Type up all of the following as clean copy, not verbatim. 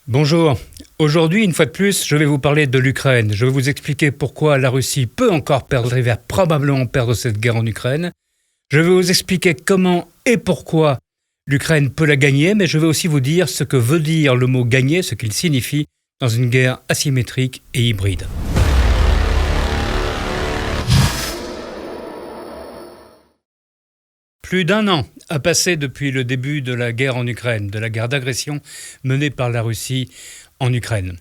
Bonjour. Aujourd'hui, une fois de plus, je vais vous parler de l'Ukraine. Je vais vous expliquer pourquoi la Russie peut encore perdre et va probablement perdre cette guerre en Ukraine. Je vais vous expliquer comment et pourquoi l'Ukraine peut la gagner, mais je vais aussi vous dire ce que veut dire le mot gagner, ce qu'il signifie dans une guerre asymétrique et hybride. Plus d'un an a passé depuis le début de la guerre en Ukraine, de la guerre d'agression menée par la Russie en Ukraine.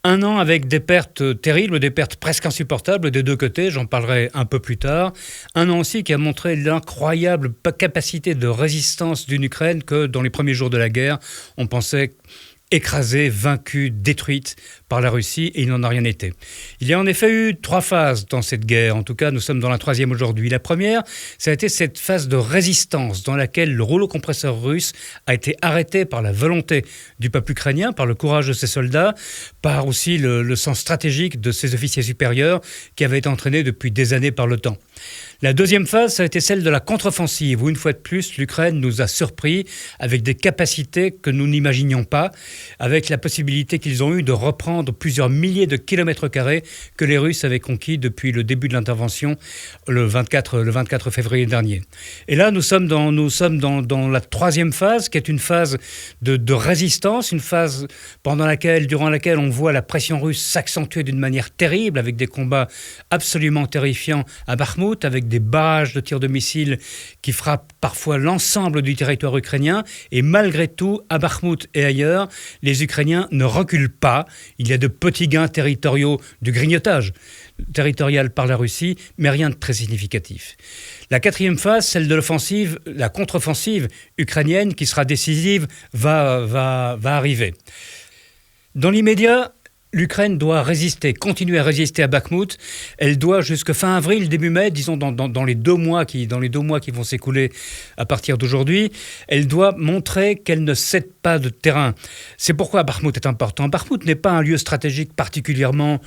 Un an avec des pertes terribles, des pertes presque insupportables des deux côtés, j'en parlerai un peu plus tard. Un an aussi qui a montré l'incroyable capacité de résistance d'une Ukraine que dans les premiers jours de la guerre, on pensait écrasée, vaincue, détruite par la Russie, et il n'en a rien été. Il y a en effet eu 3 phases dans cette guerre, en tout cas nous sommes dans la 3e aujourd'hui. La première, ça a été cette phase de résistance dans laquelle le rouleau compresseur russe a été arrêté par la volonté du peuple ukrainien, par le courage de ses soldats, par aussi le sens stratégique de ses officiers supérieurs qui avaient été entraînés depuis des années par l'OTAN. La deuxième phase, ça a été celle de la contre-offensive, où une fois de plus, l'Ukraine nous a surpris avec des capacités que nous n'imaginions pas, avec la possibilité qu'ils ont eu de reprendre plusieurs milliers de kilomètres carrés que les Russes avaient conquis depuis le début de l'intervention le 24 février dernier. Et là, nous sommes dans la 3e phase, qui est une phase de résistance, une phase durant laquelle on voit la pression russe s'accentuer d'une manière terrible, avec des combats absolument terrifiants à Bakhmout, avec des barrages de tirs de missiles qui frappent parfois l'ensemble du territoire ukrainien. Et malgré tout, à Bakhmout et ailleurs, les Ukrainiens ne reculent pas. Il y a de petits gains territoriaux, du grignotage territorial par la Russie, mais rien de très significatif. La 4e phase, celle de l'offensive, la contre-offensive ukrainienne qui sera décisive, va arriver. Dans l'immédiat, l'Ukraine doit continuer à résister à Bakhmout. Elle doit jusque fin avril, début mai, disons dans les 2 mois qui vont s'écouler à partir d'aujourd'hui, elle doit montrer qu'elle ne cède pas de terrain. C'est pourquoi Bakhmout est important. Bakhmout n'est pas un lieu stratégique particulièrement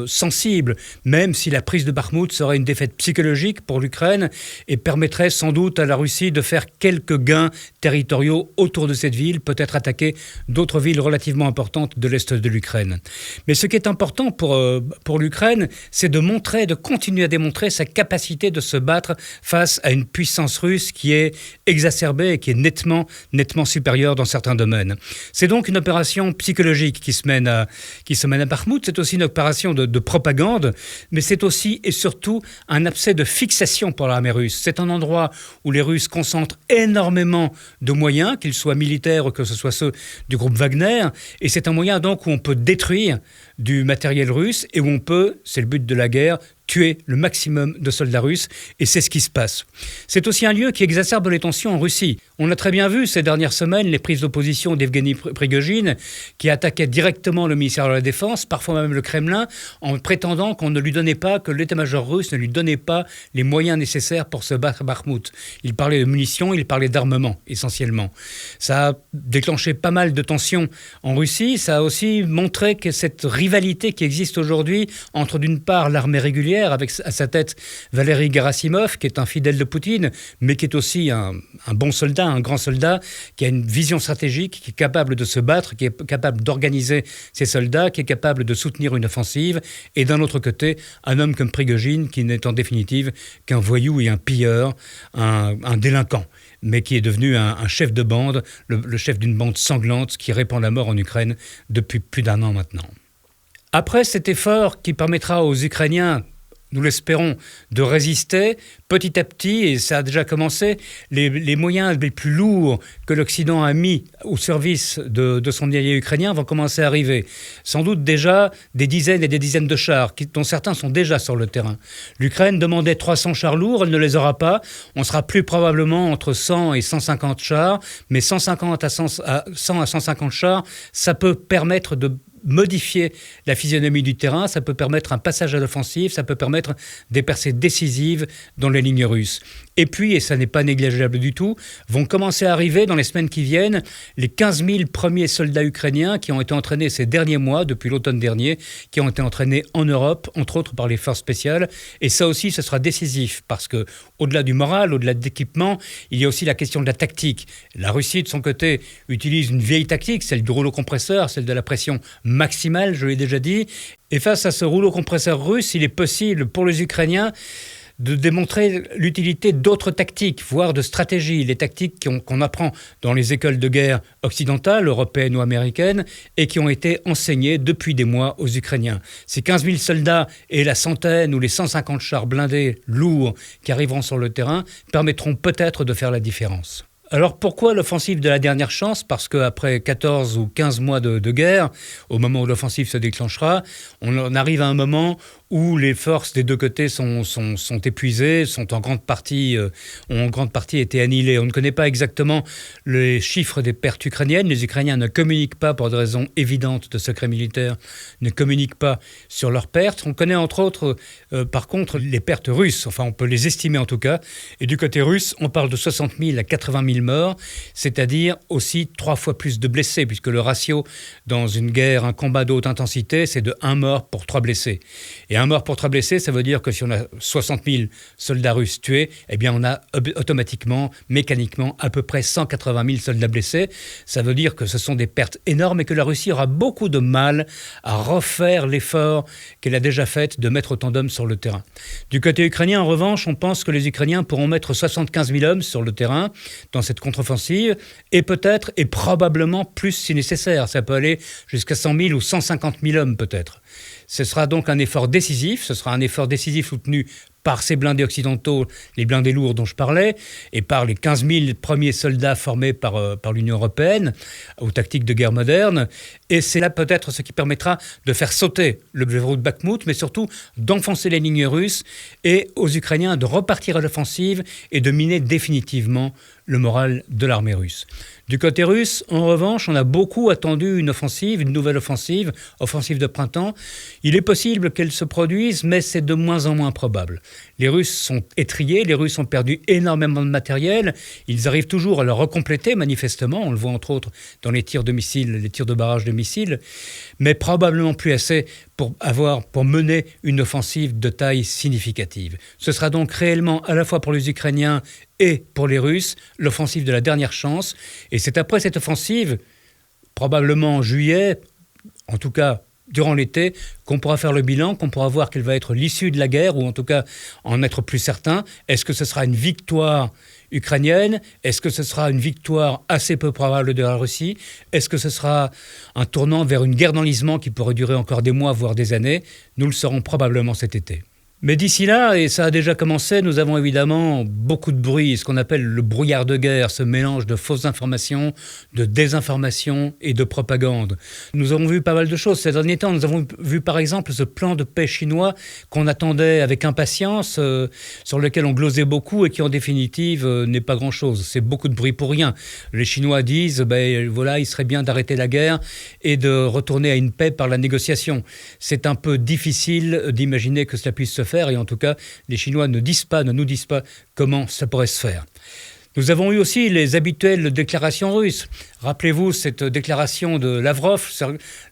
sensible, même si la prise de Bakhmout serait une défaite psychologique pour l'Ukraine et permettrait sans doute à la Russie de faire quelques gains territoriaux autour de cette ville, peut-être attaquer d'autres villes relativement importantes de l'Est de l'Ukraine. Mais ce qui est important pour l'Ukraine, c'est de continuer à démontrer sa capacité de se battre face à une puissance russe qui est exacerbée et qui est nettement supérieure dans certains domaines. C'est donc une opération psychologique qui se mène à Bakhmout. C'est aussi une opération de propagande, mais c'est aussi et surtout un abcès de fixation pour l'armée russe. C'est un endroit où les Russes concentrent énormément de moyens, qu'ils soient militaires ou que ce soit ceux du groupe Wagner, et c'est un moyen donc où on peut détruire du matériel russe et où on peut, c'est le but de la guerre, tuer le maximum de soldats russes, et c'est ce qui se passe. C'est aussi un lieu qui exacerbe les tensions en Russie. On a très bien vu ces dernières semaines les prises d'opposition d'Evgeny Prigojine, qui attaquait directement le ministère de la Défense, parfois même le Kremlin, en prétendant que l'état-major russe ne lui donnait pas les moyens nécessaires pour se battre à Bakhmout. Il parlait de munitions, il parlait d'armement, essentiellement. Ça a déclenché pas mal de tensions en Russie. Ça a aussi montré que cette rivalité qui existe aujourd'hui entre, d'une part, l'armée régulière, avec à sa tête Valéry Gerasimov, qui est un fidèle de Poutine, mais qui est aussi un bon soldat, un grand soldat, qui a une vision stratégique, qui est capable de se battre, qui est capable d'organiser ses soldats, qui est capable de soutenir une offensive, et d'un autre côté, un homme comme Prigojine, qui n'est en définitive qu'un voyou et un pilleur, un délinquant, mais qui est devenu un chef de bande, le chef d'une bande sanglante qui répand la mort en Ukraine depuis plus d'1 an maintenant. Après cet effort qui permettra aux Ukrainiens, nous l'espérons, de résister petit à petit, et ça a déjà commencé, les moyens les plus lourds que l'Occident a mis au service de son allié ukrainien vont commencer à arriver. Sans doute déjà des dizaines et des dizaines de chars, dont certains sont déjà sur le terrain. L'Ukraine demandait 300 chars lourds, elle ne les aura pas. On sera plus probablement entre 100 et 150 chars, mais 100 à 150 chars, ça peut permettre de modifier la physionomie du terrain, ça peut permettre un passage à l'offensive, ça peut permettre des percées décisives dans les lignes russes. Et puis, et ça n'est pas négligeable du tout, vont commencer à arriver dans les semaines qui viennent les 15 000 premiers soldats ukrainiens qui ont été entraînés ces derniers mois, depuis l'automne dernier, qui ont été entraînés en Europe, entre autres par les forces spéciales. Et ça aussi, ce sera décisif parce que, au-delà du moral, au-delà de l'équipement, il y a aussi la question de la tactique. La Russie, de son côté, utilise une vieille tactique, celle du rouleau compresseur, celle de la pression maximale, je l'ai déjà dit. Et face à ce rouleau compresseur russe, il est possible pour les Ukrainiens de démontrer l'utilité d'autres tactiques, voire de stratégies, les tactiques qu'on apprend dans les écoles de guerre occidentales, européennes ou américaines, et qui ont été enseignées depuis des mois aux Ukrainiens. Ces 15 000 soldats et la centaine ou les 150 chars blindés lourds qui arriveront sur le terrain permettront peut-être de faire la différence. Alors pourquoi l'offensive de la dernière chance ? Parce qu'après 14 ou 15 mois de guerre, au moment où l'offensive se déclenchera, on arrive à un moment où les forces des deux côtés sont épuisées, ont en grande partie été annihilées. On ne connaît pas exactement les chiffres des pertes ukrainiennes. Les Ukrainiens ne communiquent pas, pour des raisons évidentes de secret militaire, ne communiquent pas sur leurs pertes. On connaît entre autres, par contre, les pertes russes. Enfin, on peut les estimer en tout cas. Et du côté russe, on parle de 60 000 à 80 000 morts, c'est-à-dire aussi 3 fois plus de blessés, puisque le ratio dans une guerre, un combat de haute intensité, c'est de 1 mort pour 3 blessés. Et 1 mort pour 3 blessés, ça veut dire que si on a 60 000 soldats russes tués, eh bien on a automatiquement, mécaniquement, à peu près 180 000 soldats blessés. Ça veut dire que ce sont des pertes énormes et que la Russie aura beaucoup de mal à refaire l'effort qu'elle a déjà fait de mettre autant d'hommes sur le terrain. Du côté ukrainien, en revanche, on pense que les Ukrainiens pourront mettre 75 000 hommes sur le terrain dans cette contre-offensive, et peut-être, et probablement plus si nécessaire. Ça peut aller jusqu'à 100 000 ou 150 000 hommes peut-être. Ce sera donc un effort décisif, soutenu par ces blindés occidentaux, les blindés lourds dont je parlais, et par les 15 000 premiers soldats formés par l'Union européenne aux tactiques de guerre moderne. Et c'est là peut-être ce qui permettra de faire sauter le verrou de Bakhmout, mais surtout d'enfoncer les lignes russes et aux Ukrainiens de repartir à l'offensive et de miner définitivement le moral de l'armée russe. Du côté russe, en revanche, on a beaucoup attendu une nouvelle offensive de printemps. Il est possible qu'elle se produise, mais c'est de moins en moins probable. Les Russes sont étriés, les Russes ont perdu énormément de matériel. Ils arrivent toujours à le recompléter, manifestement. On le voit entre autres dans les tirs de missiles, les tirs de barrage de missiles, mais probablement plus assez pour mener une offensive de taille significative. Ce sera donc réellement, à la fois pour les Ukrainiens et pour les Russes, l'offensive de la dernière chance. Et c'est après cette offensive, probablement en juillet, en tout cas durant l'été, qu'on pourra faire le bilan, qu'on pourra voir quelle va être l'issue de la guerre, ou en tout cas en être plus certain. Est-ce que ce sera une victoire ukrainienne ? Est-ce que ce sera une victoire assez peu probable de la Russie ? Est-ce que ce sera un tournant vers une guerre d'enlisement qui pourrait durer encore des mois, voire des années ? Nous le saurons probablement cet été. Mais d'ici là, et ça a déjà commencé, nous avons évidemment beaucoup de bruit, ce qu'on appelle le brouillard de guerre, ce mélange de fausses informations, de désinformation et de propagande. Nous avons vu pas mal de choses ces derniers temps. Nous avons vu par exemple ce plan de paix chinois qu'on attendait avec impatience, sur lequel on glosait beaucoup et qui en définitive n'est pas grand-chose. C'est beaucoup de bruit pour rien. Les Chinois disent, il serait bien d'arrêter la guerre et de retourner à une paix par la négociation. C'est un peu difficile d'imaginer que cela puisse se faire, et en tout cas, les Chinois ne nous disent pas comment ça pourrait se faire. Nous avons eu aussi les habituelles déclarations russes. Rappelez-vous cette déclaration de Lavrov,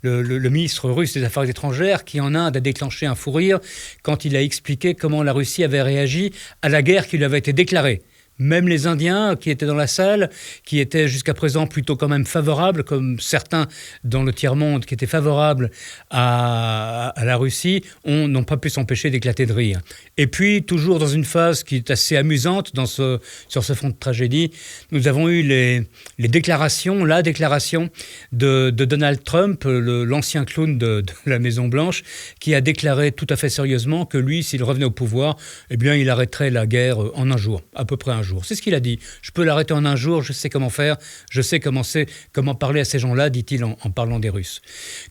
le ministre russe des Affaires étrangères, qui en Inde a déclenché un fou rire quand il a expliqué comment la Russie avait réagi à la guerre qui lui avait été déclarée. Même les Indiens qui étaient dans la salle, qui étaient jusqu'à présent plutôt quand même favorables, comme certains dans le tiers-monde qui étaient favorables à la Russie, n'ont pas pu s'empêcher d'éclater de rire. Et puis, toujours dans une phase qui est assez amusante sur ce fond de tragédie, nous avons eu la déclaration de Donald Trump, l'ancien clown de la Maison-Blanche, qui a déclaré tout à fait sérieusement que lui, s'il revenait au pouvoir, eh bien, il arrêterait la guerre en un jour, à peu près un jour. C'est ce qu'il a dit. Je peux l'arrêter en un jour, je sais comment faire, je sais comment parler à ces gens-là, dit-il en parlant des Russes.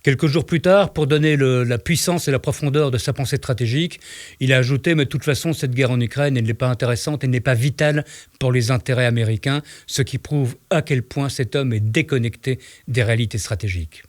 Quelques jours plus tard, pour donner la puissance et la profondeur de sa pensée stratégique, il a ajouté, mais de toute façon, cette guerre en Ukraine, elle n'est pas intéressante, elle n'est pas vitale pour les intérêts américains, ce qui prouve à quel point cet homme est déconnecté des réalités stratégiques.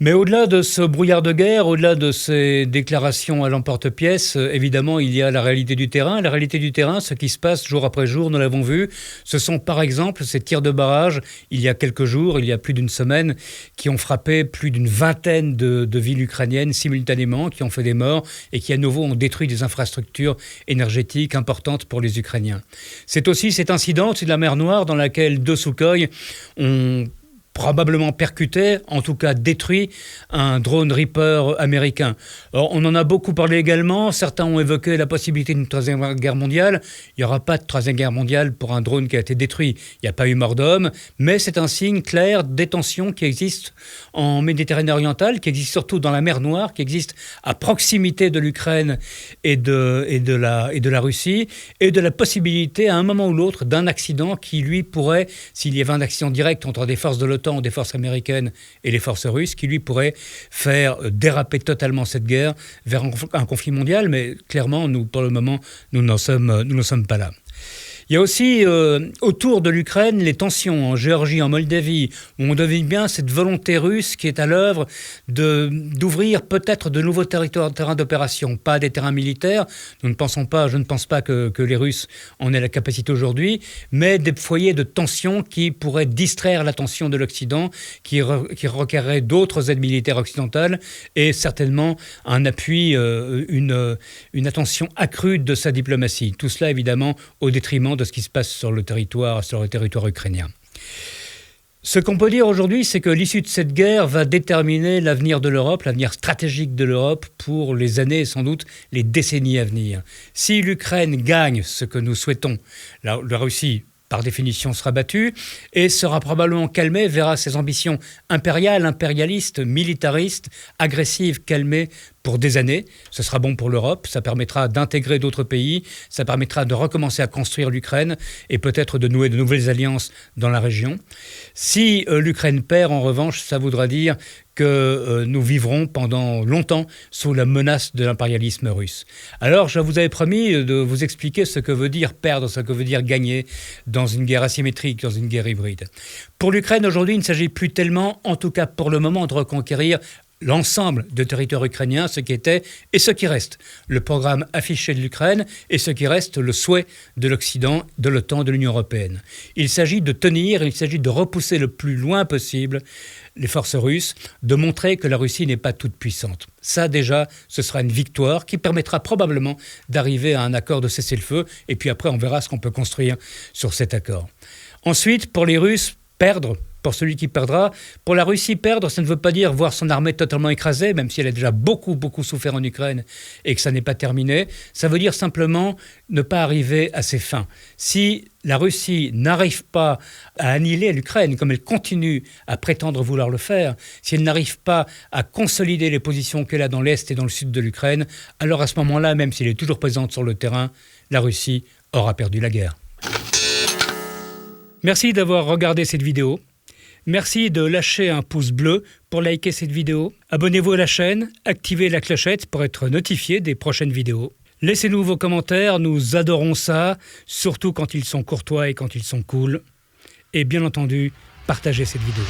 Mais au-delà de ce brouillard de guerre, au-delà de ces déclarations à l'emporte-pièce, évidemment, il y a la réalité du terrain. La réalité du terrain, ce qui se passe jour après jour, nous l'avons vu, ce sont par exemple ces tirs de barrage, il y a quelques jours, il y a plus d'une semaine, qui ont frappé plus d'une vingtaine de villes ukrainiennes simultanément, qui ont fait des morts et qui à nouveau ont détruit des infrastructures énergétiques importantes pour les Ukrainiens. C'est aussi cet incident de la mer Noire dans laquelle 2 Sukhoi ont probablement percuté, en tout cas détruit, un drone Reaper américain. Alors, on en a beaucoup parlé également, certains ont évoqué la possibilité d'une troisième guerre mondiale. Il n'y aura pas de troisième guerre mondiale pour un drone qui a été détruit. Il n'y a pas eu mort d'homme, mais c'est un signe clair des tensions qui existent en Méditerranée orientale, qui existent surtout dans la mer Noire, qui existent à proximité de l'Ukraine et de la Russie, et de la possibilité à un moment ou l'autre d'un accident qui lui pourrait, s'il y avait un accident direct entre des forces de l'OTAN, des forces américaines et les forces russes, qui lui pourrait faire déraper totalement cette guerre vers un conflit mondial, mais clairement, nous, pour le moment, nous n'en sommes pas là. Il y a aussi autour de l'Ukraine les tensions en Géorgie, en Moldavie, où on devine bien cette volonté russe qui est à l'œuvre d'ouvrir peut-être de nouveaux terrains d'opération, pas des terrains militaires. Je ne pense pas que les Russes en aient la capacité aujourd'hui, mais des foyers de tension qui pourraient distraire l'attention de l'Occident, qui requerraient d'autres aides militaires occidentales et certainement un appui, une attention accrue de sa diplomatie. Tout cela évidemment au détriment de ce qui se passe sur le territoire ukrainien. Ce qu'on peut dire aujourd'hui, c'est que l'issue de cette guerre va déterminer l'avenir de l'Europe, l'avenir stratégique de l'Europe pour les années et sans doute les décennies à venir. Si l'Ukraine gagne ce que nous souhaitons, la Russie par définition sera battue et sera probablement calmée, verra ses ambitions impérialistes, militaristes, agressives calmées pour des années. Ce sera bon pour l'Europe, ça permettra d'intégrer d'autres pays, ça permettra de recommencer à construire l'Ukraine et peut-être de nouer de nouvelles alliances dans la région. Si l'Ukraine perd, en revanche, ça voudra dire que nous vivrons pendant longtemps sous la menace de l'impérialisme russe. Alors, je vous avais promis de vous expliquer ce que veut dire perdre, ce que veut dire gagner dans une guerre asymétrique, dans une guerre hybride. Pour l'Ukraine, aujourd'hui, il ne s'agit plus tellement, en tout cas pour le moment, de reconquérir l'ensemble de territoire ukrainien, ce qui était et ce qui reste le programme affiché de l'Ukraine et ce qui reste le souhait de l'Occident, de l'OTAN, de l'Union européenne. Il s'agit de tenir, il s'agit de repousser le plus loin possible les forces russes, de montrer que la Russie n'est pas toute puissante. Ça déjà, ce sera une victoire qui permettra probablement d'arriver à un accord de cessez-le-feu et puis après on verra ce qu'on peut construire sur cet accord. Ensuite, pour les Russes, perdre, pour celui qui perdra. Pour la Russie, perdre, ça ne veut pas dire voir son armée totalement écrasée, même si elle a déjà beaucoup souffert en Ukraine et que ça n'est pas terminé. Ça veut dire simplement ne pas arriver à ses fins. Si la Russie n'arrive pas à annihiler l'Ukraine, comme elle continue à prétendre vouloir le faire, si elle n'arrive pas à consolider les positions qu'elle a dans l'Est et dans le Sud de l'Ukraine, alors à ce moment-là, même si elle est toujours présente sur le terrain, la Russie aura perdu la guerre. Merci d'avoir regardé cette vidéo. Merci de lâcher un pouce bleu pour liker cette vidéo. Abonnez-vous à la chaîne, activez la clochette pour être notifié des prochaines vidéos. Laissez-nous vos commentaires, nous adorons ça, surtout quand ils sont courtois et quand ils sont cool. Et bien entendu, partagez cette vidéo.